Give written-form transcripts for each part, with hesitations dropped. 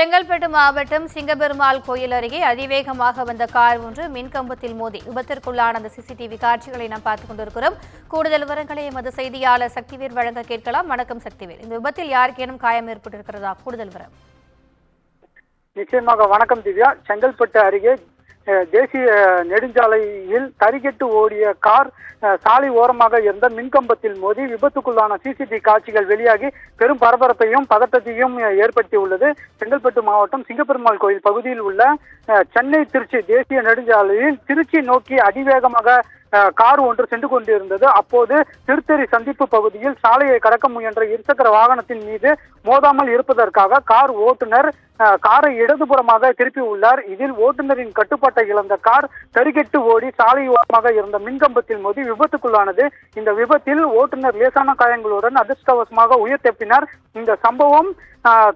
செங்கல்பட்டு மாவட்டம் சிங்கபெருமாள் கோயில் அருகே அதிவேகமாக வந்த கார் ஒன்று மின்கம்பத்தில் மோதி விபத்திற்குள்ளான அந்த சிசிடிவி காட்சிகளை நாம் பார்த்துக் கொண்டிருக்கிறோம். கூடுதல் விவரங்களை எமது செய்தியாளர் சக்திவேல் வழங்க கேட்கலாம். வணக்கம் சக்திவேல், இந்த விபத்தில் யாருக்கேனும் காயம் ஏற்பட்டிருக்கிறதா? கூடுதல் விவரம். நிச்சயமாக வணக்கம் திவ்யா. செங்கல்பட்டு அருகே தேசிய நெடுஞ்சாலையில் தறிகெட்டு ஓடிய கார் சாலை ஓரமாக இருந்த மின்கம்பத்தில் மோதி விபத்துக்குள்ளான சிசிடிவி காட்சிகள் வெளியாகி பெரும் பரபரப்பையும் பதட்டத்தையும் ஏற்படுத்தியுள்ளது. செங்கல்பட்டு மாவட்டம் சிங்கப்பெருமாள் கோயில் பகுதியில் உள்ள சென்னை திருச்சி தேசிய நெடுஞ்சாலையில் திருச்சி நோக்கி அதிவேகமாக கார் ஒன்று சென்று கொண்டிருந்தது. அப்போது திருத்தறி சந்திப்பு பகுதியில் சாலையை கடக்க முயன்ற இருசக்கர வாகனத்தின் மீது மோதாமல் இருப்பதற்காக கார் ஓட்டுநர் காரை இடதுபுறமாக திருப்பி உள்ளார். இதில் ஓட்டுநரின் கட்டுப்பாட்டை இழந்த கார் தறிகெட்டு ஓடி சாலை ஓரமாக இருந்த மின்கம்பத்தில் மோதி விபத்துக்குள்ளானது. இந்த விபத்தில் ஓட்டுநர் லேசான காயங்களுடன் அதிர்ஷ்டவசமாக உயிர் தப்பினார். இந்த சம்பவம்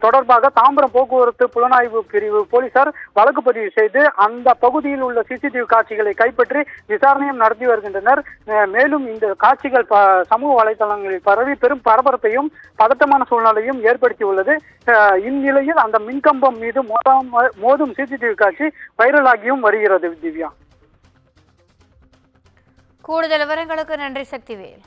தொடர்பாக தாம்பரம் போக்குவரத்து புலனாய்வு பிரிவு போலீசார் வழக்கு பதிவு செய்து அந்த பகுதியில் உள்ள சிசிடிவி காட்சிகளை கைப்பற்றி விசாரணையும் நடத்தி வருகின்றனர். மேலும் இந்த காட்சிகள் சமூக வலைதளங்களில் பரவி பெரும் பரபரப்பையும் பதட்டமான சூழ்நிலையும் ஏற்படுத்தியுள்ளது. இந்நிலையில் அந்த மின்கம்பம் மீது மோதும் சிசிடிவி காட்சி வைரலாகியும் வருகிறது. திவ்யா, கூடுதல் விவரங்களுக்கு நன்றி சக்திவேல்.